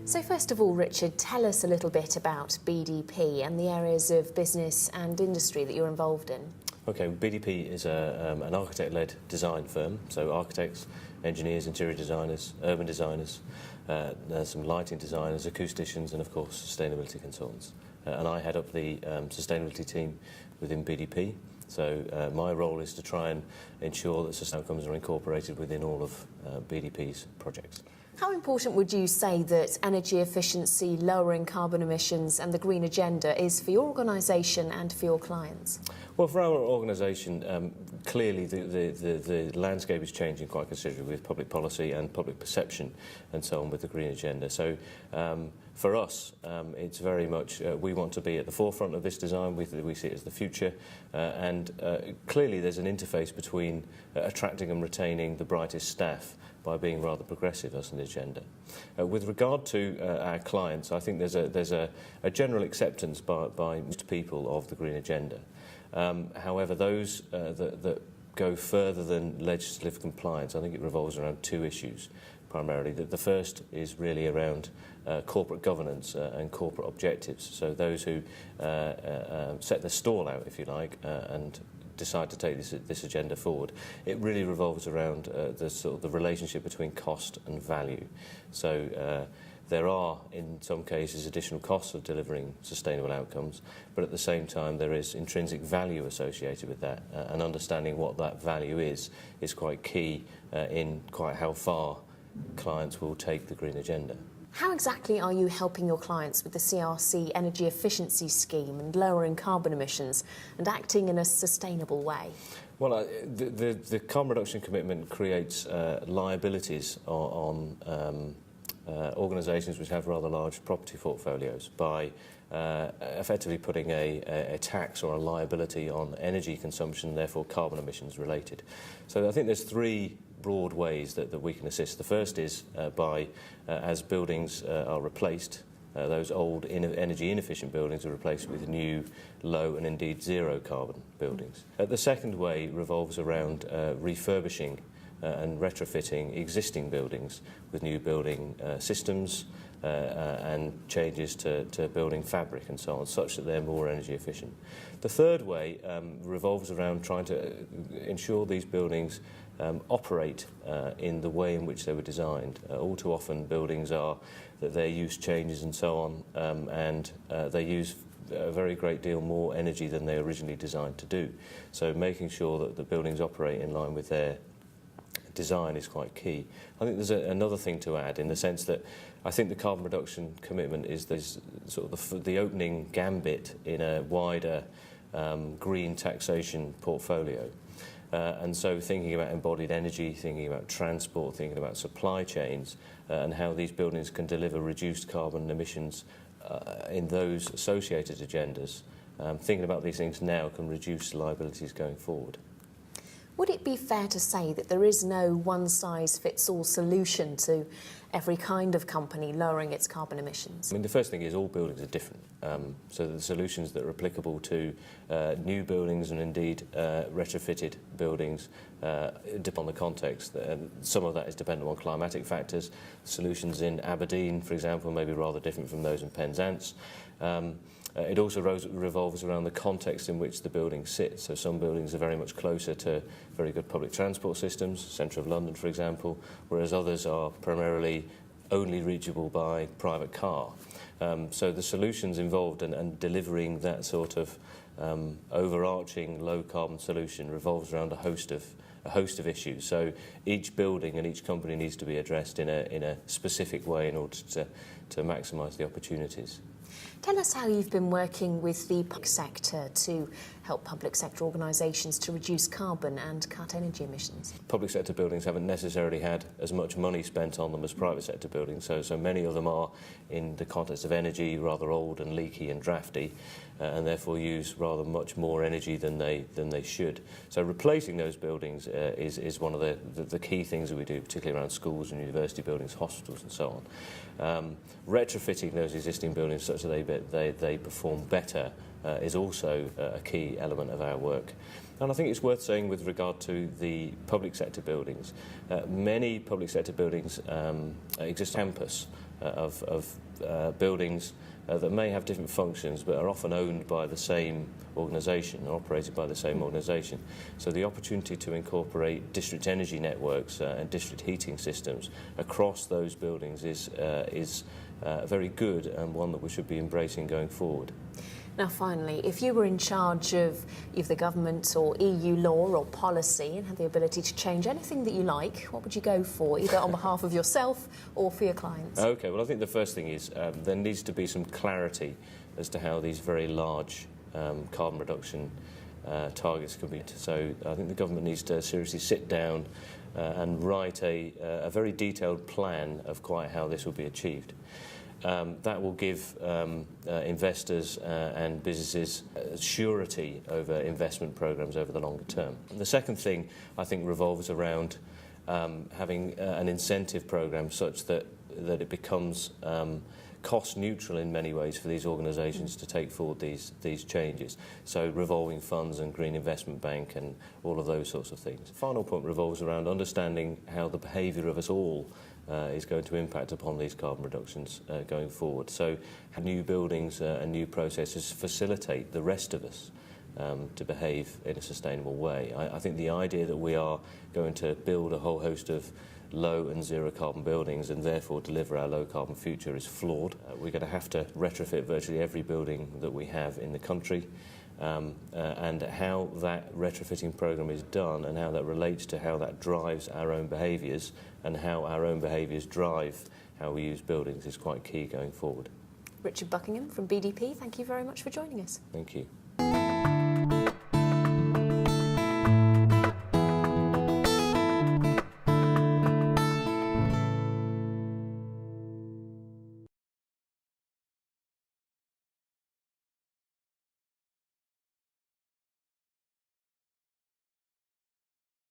So first of all, Richard, tell us a little bit about BDP and the areas of business and industry that you're involved in. Okay, BDP is an architect-led design firm, so architects, engineers, interior designers, urban designers, there's some lighting designers, acousticians, and of course sustainability consultants. And I head up the sustainability team within BDP. So my role is to try and ensure that sustainable outcomes are incorporated within all of BDP's projects. How important would you say that energy efficiency, lowering carbon emissions and the green agenda is for your organisation and for your clients? Well, for our organisation, clearly the landscape is changing quite considerably with public policy and public perception and so on with the green agenda. So for us, it's very much, we want to be at the forefront of this design. We see it as the future. And clearly there's an interface between attracting and retaining the brightest staff by being rather progressive as an agenda. With regard to our clients, I think there's a general acceptance by most people of the green agenda. However, those that go further than legislative compliance, I think it revolves around two issues primarily. The first is really around corporate governance and corporate objectives. So those who set the stall out, if you like, and decide to take this agenda forward, it really revolves around the relationship between cost and value. So there are, in some cases, additional costs of delivering sustainable outcomes, but at the same time there is intrinsic value associated with that, and understanding what that value is quite key in quite how far clients will take the green agenda. How exactly are you helping your clients with the CRC Energy Efficiency Scheme and lowering carbon emissions and acting in a sustainable way? Well, the carbon reduction commitment creates liabilities on organisations which have rather large property portfolios by effectively putting a tax or a liability on energy consumption, therefore carbon emissions related. So I think there's three broad ways that we can assist. The first is as buildings are replaced, those old energy inefficient buildings are replaced with new low and indeed zero carbon buildings. The second way revolves around refurbishing and retrofitting existing buildings with new building systems and changes to building fabric and so on, such that they're more energy efficient. The third way revolves around trying to ensure these buildings operate in the way in which they were designed. All too often buildings are that their use changes and so on, and they use a very great deal more energy than they originally designed to do. So making sure that the buildings operate in line with their design is quite key. I think there's another thing to add, in the sense that I think the carbon reduction commitment is sort of the opening gambit in a wider green taxation portfolio. And so thinking about embodied energy, thinking about transport, thinking about supply chains, and how these buildings can deliver reduced carbon emissions in those associated agendas, thinking about these things now can reduce liabilities going forward. Would it be fair to say that there is no one-size-fits-all solution to every kind of company lowering its carbon emissions? I mean, the first thing is all buildings are different. So the solutions that are applicable to new buildings and indeed retrofitted buildings depend on the context. Some of that is dependent on climatic factors. Solutions in Aberdeen, for example, may be rather different from those in Penzance. It also revolves around the context in which the building sits. So some buildings are very much closer to very good public transport systems, centre of London, for example, whereas others are primarily only reachable by private car. So the solutions involved and delivering that sort of overarching low-carbon solution revolves around a host of issues. So each building and each company needs to be addressed in a specific way in order to maximise the opportunities. Tell us how you've been working with the public sector to help public sector organisations to reduce carbon and cut energy emissions. Public sector buildings haven't necessarily had as much money spent on them as private sector buildings, so many of them are, in the context of energy, rather old and leaky and drafty, and therefore use rather much more energy than they should. So replacing those buildings is one of the key things that we do, particularly around schools and university buildings, hospitals and so on. Retrofitting those existing buildings such that they perform better is also a key element of our work. And I think it's worth saying with regard to the public sector buildings, many public sector buildings exist campus of buildings that may have different functions but are often owned by the same organisation, operated by the same organisation. So the opportunity to incorporate district energy networks and district heating systems across those buildings is very good, and one that we should be embracing going forward. Now finally, if you were in charge of the government or EU law or policy and had the ability to change anything that you like, what would you go for, either on behalf of yourself or for your clients? Okay, well I think the first thing is there needs to be some clarity as to how these very large carbon reduction targets can be. So I think the government needs to seriously sit down and write a very detailed plan of quite how this will be achieved. That will give investors and businesses surety over investment programs over the longer term. And the second thing, I think, revolves around having an incentive program such that it becomes cost neutral in many ways for these organisations to take forward these changes. So revolving funds and green investment bank and all of those sorts of things. The final point revolves around understanding how the behaviour of us all is going to impact upon these carbon reductions going forward. So new buildings and new processes facilitate the rest of us to behave in a sustainable way. I think the idea that we are going to build a whole host of low and zero carbon buildings and therefore deliver our low carbon future is flawed. We're going to have to retrofit virtually every building that we have in the country. And how that retrofitting programme is done and how that relates to how that drives our own behaviours and how our own behaviours drive how we use buildings is quite key going forward. Richard Buckingham from BDP, thank you very much for joining us. Thank you.